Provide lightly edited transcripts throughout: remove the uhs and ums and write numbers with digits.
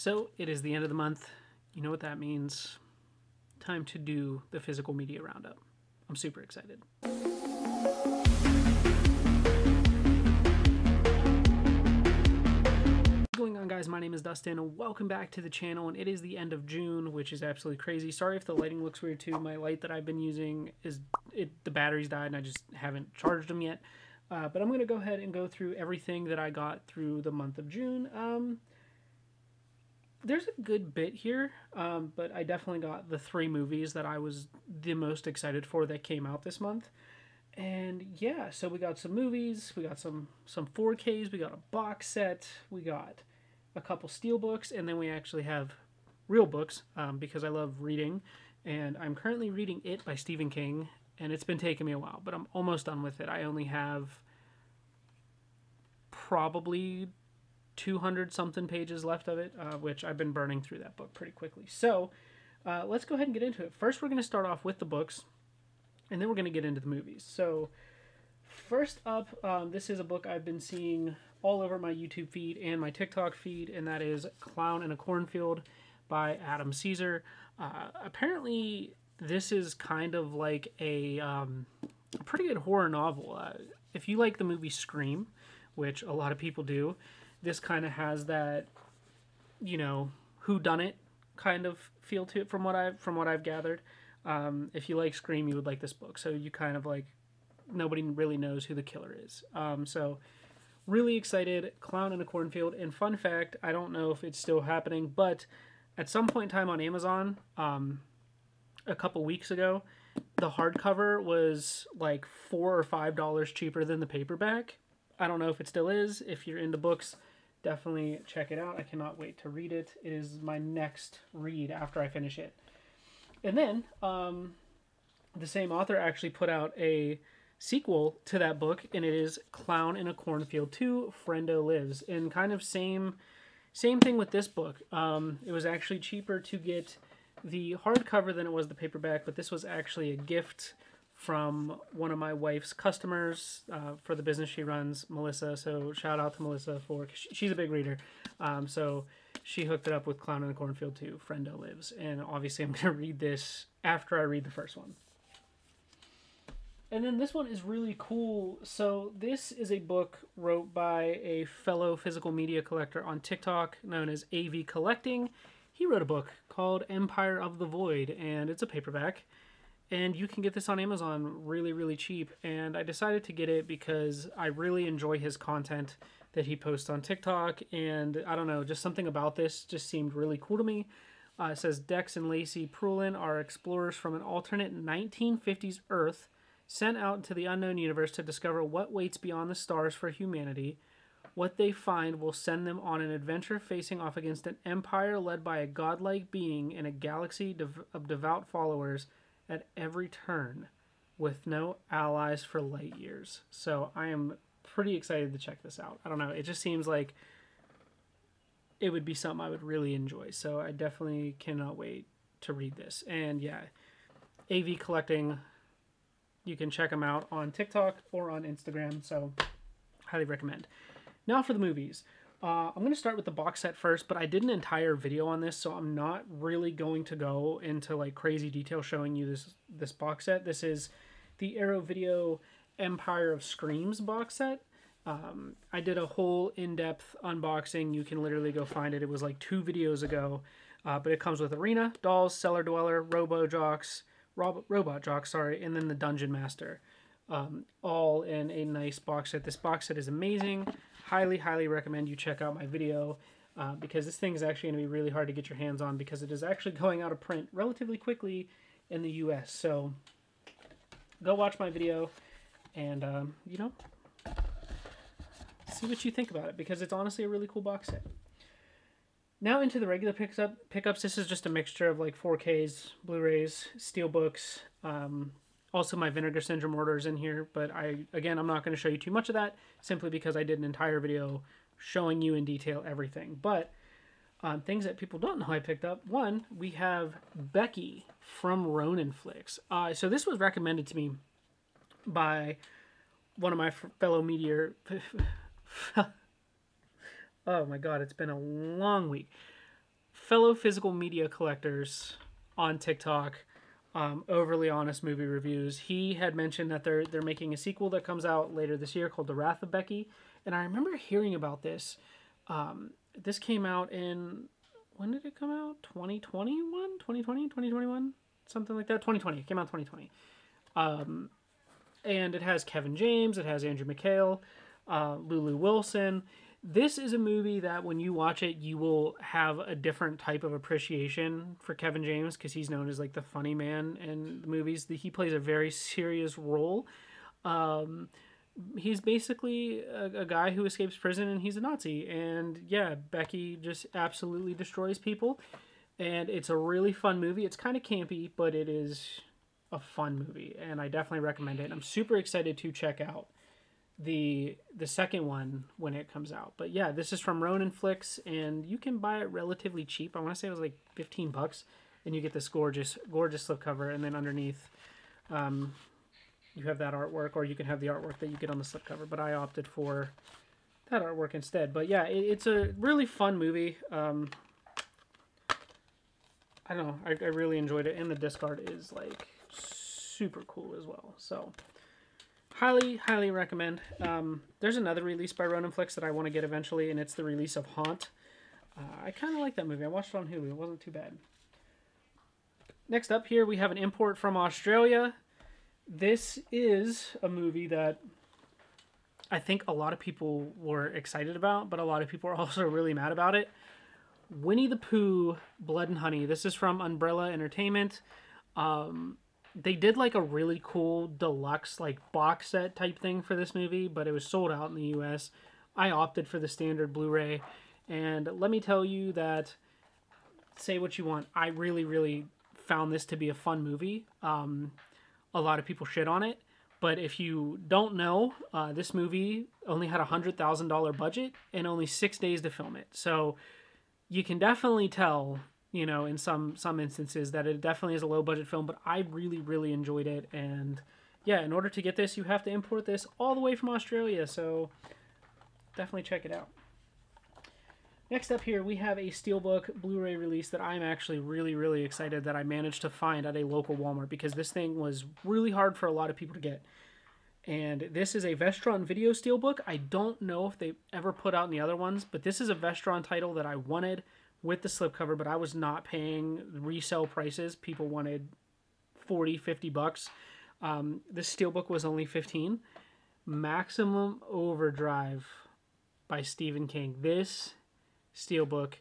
So it is the end of the month. You know what that means. Time to do the physical media roundup. I'm super excited. What's going on, guys? My name is Dustin. Welcome back to the channel, and it is the end of June, which is absolutely crazy. Sorry if the lighting looks weird too. My light that I've been using the batteries died and I just haven't charged them yet. But I'm going to go ahead and go through everything that I got through the month of June. There's a good bit here, but I definitely got the 3 movies that I was the most excited for that came out this month. And yeah, so we got some movies, we got some 4Ks, we got a box set, we got a couple Steelbooks, and then we actually have real books, because I love reading. And I'm currently reading It by Stephen King, and it's been taking me a while, but I'm almost done with it. I only have probably 200 something pages left of it, which I've been burning through that book pretty quickly. So let's go ahead and get into it. First, we're going to start off with the books, and then we're going to get into the movies. So first up, this is a book I've been seeing all over my YouTube feed and my TikTok feed, and that is Clown in a Cornfield by Adam Caesar. Apparently, this is kind of like a pretty good horror novel. If you like the movie Scream, which a lot of people do, this kind of has that, whodunit kind of feel to it from what I've gathered. If you like Scream, you would like this book. So you kind of like, nobody really knows who the killer is. So really excited. Clown in a Cornfield. And fun fact, I don't know if it's still happening, but at some point in time on Amazon, a couple weeks ago, the hardcover was like $4 or $5 cheaper than the paperback. I don't know if it still is. If you're into books, definitely check it out. I cannot wait to read it. It is my next read after I finish it. And then the same author actually put out a sequel to that book, and it is Clown in a Cornfield 2, Friendo Lives. And kind of same thing with this book. It was actually cheaper to get the hardcover than it was the paperback, but this was actually a gift from one of my wife's customers for the business she runs, Melissa. So shout out to Melissa she's a big reader. So she hooked it up with Clown in the Cornfield 2, Friendo Lives. And obviously I'm going to read this after I read the first one. And then this one is really cool. So this is a book wrote by a fellow physical media collector on TikTok known as AV Collecting. He wrote a book called Empire of the Void, and it's a paperback. And you can get this on Amazon really, really cheap. And I decided to get it because I really enjoy his content that he posts on TikTok. And I don't know, just something about this just seemed really cool to me. It says Dex and Lacey Prulin are explorers from an alternate 1950s Earth sent out into the unknown universe to discover what waits beyond the stars for humanity. What they find will send them on an adventure facing off against an empire led by a godlike being in a galaxy of devout followers at every turn, with no allies for light years. So I am pretty excited to check this out. I don't know, it just seems like it would be something I would really enjoy. So I definitely cannot wait to read this. And yeah, AV Collecting, you can check them out on TikTok or on Instagram. So highly recommend. Now for the movies. I'm going to start with the box set first, but I did an entire video on this, so I'm not really going to go into like crazy detail showing you this box set. This is the Arrow Video Empire of Screams box set. I did a whole in-depth unboxing. You can literally go find it. It was like 2 videos ago, but it comes with Arena, Dolls, Cellar Dweller, Robot Jocks, and then the Dungeon Master. All in a nice box set. This box set is amazing. Highly, highly recommend you check out my video because this thing is actually going to be really hard to get your hands on because it is actually going out of print relatively quickly in the US. So go watch my video and, see what you think about it because it's honestly a really cool box set. Now into the regular pickups. This is just a mixture of like 4Ks, Blu-rays, Steelbooks, also my Vinegar Syndrome order is in here, but I'm not going to show you too much of that simply because I did an entire video showing you in detail everything. But things that people don't know I picked up. One, we have Becky from Ronin Flicks. So this was recommended to me by one of my fellow media... Oh my god, it's been a long week. fellow physical media collectors on TikTok, Overly Honest Movie Reviews, he had mentioned that they're making a sequel that comes out later this year called The Wrath of Becky. And I remember hearing about this. This came out in, when did it come out? 2021? 2020? 2021? Something like that. 2020. It came out 2020. And it has Kevin James. It has Andrew McHale, Lulu Wilson. This is a movie that when you watch it, you will have a different type of appreciation for Kevin James because he's known as like the funny man in the movies. He plays a very serious role. He's basically a guy who escapes prison and he's a Nazi. And yeah, Becky just absolutely destroys people. And it's a really fun movie. It's kind of campy, but it is a fun movie. And I definitely recommend it. I'm super excited to check out the second one when it comes out. But yeah, this is from Ronin Flicks, and you can buy it relatively cheap. I want to say it was like $15, and you get this gorgeous slipcover, and then underneath you have that artwork, or you can have the artwork that you get on the slipcover, but I opted for that artwork instead. But yeah, it's a really fun movie. I don't know, I really enjoyed it, and the disc art is like super cool as well. So highly recommend. There's another release by Ronin Flicks that I want to get eventually, and it's the release of Haunt. I kind of like that movie. I watched it on Hulu. It wasn't too bad. Next up here, we have an import from Australia. This is a movie that I think a lot of people were excited about, but a lot of people are also really mad about it. Winnie the Pooh, Blood and Honey. This is from Umbrella Entertainment. They did like a really cool deluxe like box set type thing for this movie, but it was sold out in the US. I opted for the standard Blu-ray, and let me tell you that, say what you want, I really found this to be a fun movie. A lot of people shit on it, but if you don't know, this movie only had a $100,000 budget and only 6 days to film it. So you can definitely tell, you know, in some instances that it definitely is a low budget film, but I really enjoyed it. And yeah, in order to get this, you have to import this all the way from Australia. So definitely check it out. Next up here, we have a Steelbook Blu-ray release that I'm actually really excited that I managed to find at a local Walmart, because this thing was really hard for a lot of people to get. And this is a Vestron Video Steelbook. I don't know if they ever put out any other ones, but this is a Vestron title that I wanted with the slipcover, but I was not paying resale prices. People wanted $40-50. This Steelbook was only $15. Maximum Overdrive by Stephen King. This Steelbook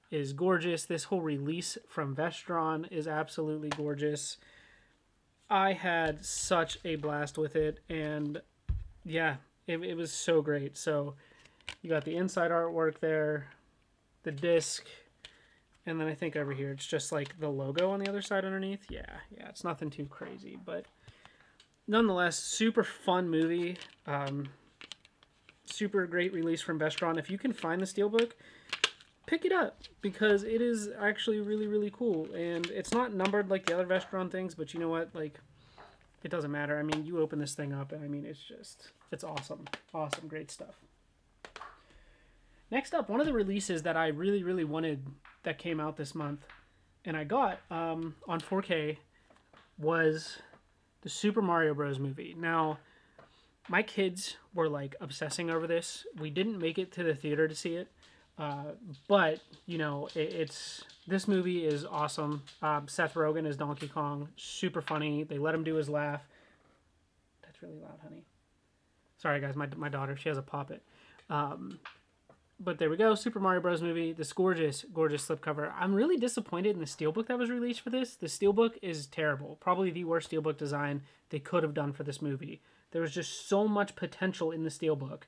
is gorgeous. This whole release from Vestron is absolutely gorgeous. I had such a blast with it, and yeah, it was so great. So you got the inside artwork there, the disc, and then I think over here it's just like the logo on the other side underneath. Yeah, it's nothing too crazy, but nonetheless, super fun movie. Super great release from Vestron. If you can find the Steelbook, pick it up, because it is actually really cool. And it's not numbered like the other Vestron things, but you know what? Like, it doesn't matter. I mean, you open this thing up, and I mean, it's awesome. Awesome, great stuff. Next up, one of the releases that I really wanted that came out this month, and I got on 4K, was the Super Mario Bros. Movie. Now, my kids were like obsessing over this. We didn't make it to the theater to see it. But, you know, this movie is awesome. Seth Rogen is Donkey Kong. Super funny. They let him do his laugh. That's really loud, honey. Sorry, guys. My daughter, she has a poppet. But there we go. Super Mario Bros. Movie. This gorgeous slipcover. I'm really disappointed in the Steelbook that was released for this. The Steelbook is terrible. Probably the worst Steelbook design they could have done for this movie. There was just so much potential in the Steelbook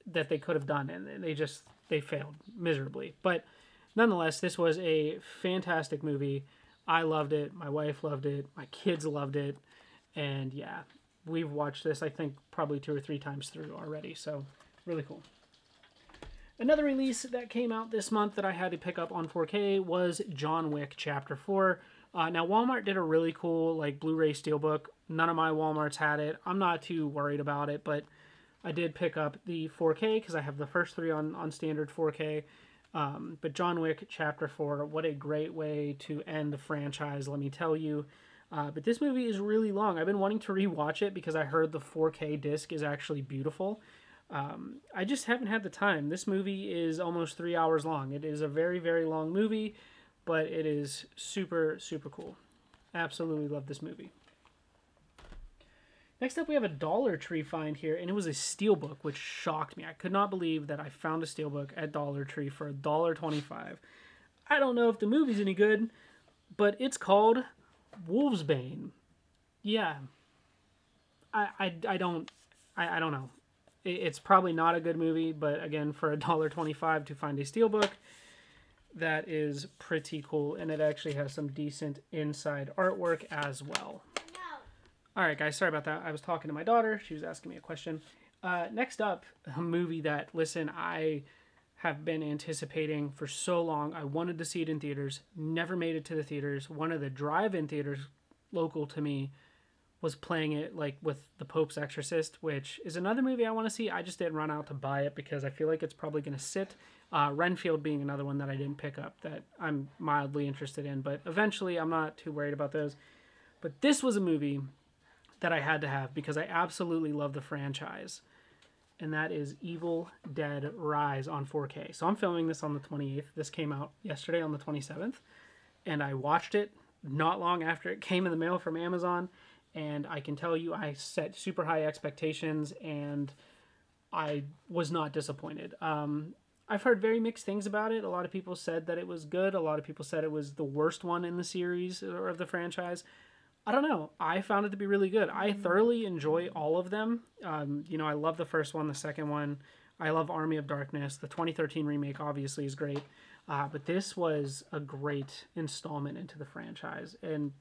that they could have done, and they failed miserably. But nonetheless, this was a fantastic movie. I loved it. My wife loved it. My kids loved it. And yeah, we've watched this, I think, probably 2 or 3 times through already. So really cool. Another release that came out this month that I had to pick up on 4K was John Wick Chapter 4. Now, Walmart did a really cool like Blu-ray Steelbook. None of my Walmarts had it. I'm not too worried about it, but I did pick up the 4K because I have the first 3 on standard 4K. But John Wick Chapter 4, what a great way to end the franchise, let me tell you. But this movie is really long. I've been wanting to rewatch it because I heard the 4K disc is actually beautiful. I just haven't had the time. This movie is almost 3 hours long. It is a very, very long movie, but it is super, super cool. Absolutely love this movie. Next up, we have a Dollar Tree find here, and it was a Steelbook, which shocked me. I could not believe that I found a Steelbook at Dollar Tree for $1.25. I don't know if the movie's any good, but it's called Bane. Yeah. I don't know. It's probably not a good movie, but again, for $1.25 to find a Steelbook, that is pretty cool, and it actually has some decent inside artwork as well. All right, guys, sorry about that. I was talking to my daughter. She was asking me a question. Next up, a movie that, listen, I have been anticipating for so long. I wanted to see it in theaters, never made it to the theaters. One of the drive-in theaters local to me was playing it, like, with The Pope's Exorcist, which is another movie I want to see. I just didn't run out to buy it because I feel like it's probably going to sit. Renfield being another one that I didn't pick up that I'm mildly interested in, but eventually I'm not too worried about those. But this was a movie that I had to have because I absolutely love the franchise, and that is Evil Dead Rise on 4K. So I'm filming this on the 28th. This came out yesterday on the 27th, and I watched it not long after it came in the mail from Amazon, and I can tell you I set super high expectations, and I was not disappointed. I've heard very mixed things about it. A lot of people said that it was good. A lot of people said it was the worst one in the series or of the franchise. I don't know. I found it to be really good. I thoroughly enjoy all of them. I love the first one, the second one. I love Army of Darkness. The 2013 remake obviously is great. But this was a great installment into the franchise. And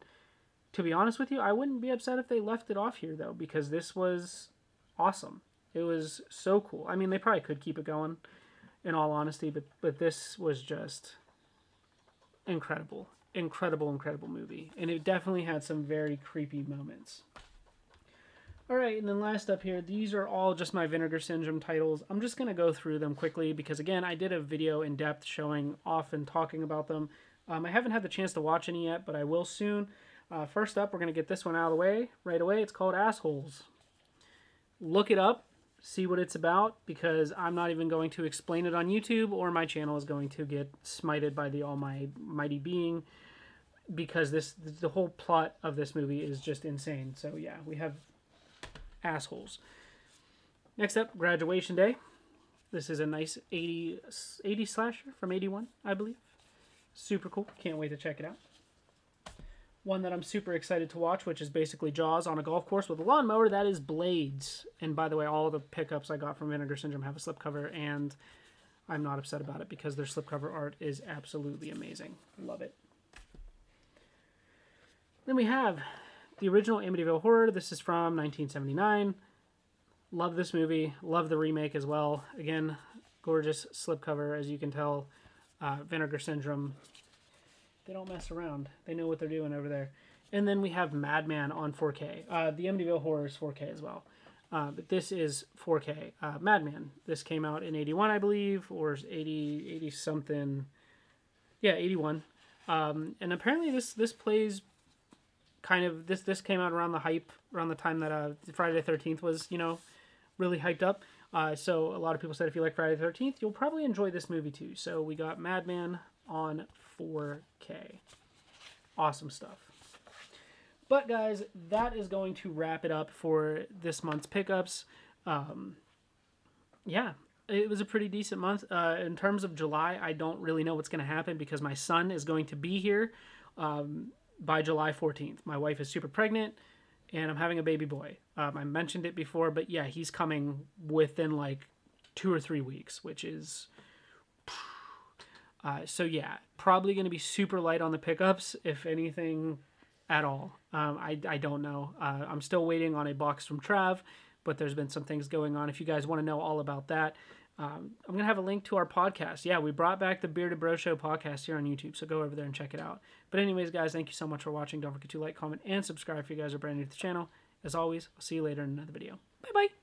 to be honest with you, I wouldn't be upset if they left it off here, though, because this was awesome. It was so cool. I mean, they probably could keep it going, in all honesty, but this was just incredible. Incredible movie, and it definitely had some very creepy moments. All right, and then last up here, these are all just my Vinegar Syndrome titles. I'm just going to go through them quickly because, again, I did a video in depth showing off and talking about them. I haven't had the chance to watch any yet, but I will soon. First up, we're going to get this one out of the way right away. It's called Assholes. Look it up. See what it's about, because I'm not even going to explain it on YouTube, or my channel is going to get smited by the almighty being, because the whole plot of this movie is just insane. So yeah, we have Assholes. Next up, Graduation Day. This is a nice 80 slasher from 81, I believe. Super cool. Can't wait to check it out. One that I'm super excited to watch, which is basically Jaws on a golf course with a lawnmower, that is Blades. And by the way, all the pickups I got from Vinegar Syndrome have a slipcover, and I'm not upset about it because their slipcover art is absolutely amazing. Love it. Then we have the original Amityville Horror. This is from 1979. Love this movie. Love the remake as well. Again, gorgeous slipcover, as you can tell. Vinegar Syndrome. They don't mess around. They know what they're doing over there. And then we have Madman on 4K. The Amityville Horror is 4K as well. But this is 4K. Madman. This came out in 81, I believe, or 80 something. Yeah, 81. And apparently this plays kind of, this came out around the time that Friday the 13th was, really hyped up. So a lot of people said if you like Friday the 13th, you'll probably enjoy this movie too. So we got Madman on 4K. Awesome stuff. But guys, that is going to wrap it up for this month's pickups. Yeah, it was a pretty decent month. In terms of July, I don't really know what's going to happen because my son is going to be here by July 14th. My wife is super pregnant, and I'm having a baby boy. I mentioned it before, but yeah, he's coming within like 2 or 3 weeks, which is... so yeah, probably going to be super light on the pickups, if anything at all. I don't know. I'm still waiting on a box from Trav, but there's been some things going on. If you guys want to know all about that, I'm going to have a link to our podcast. Yeah, we brought back the Bearded Bro Show podcast here on YouTube, so go over there and check it out. But anyways, guys, thank you so much for watching. Don't forget to like, comment, and subscribe if you guys are brand new to the channel. As always, I'll see you later in another video. Bye-bye.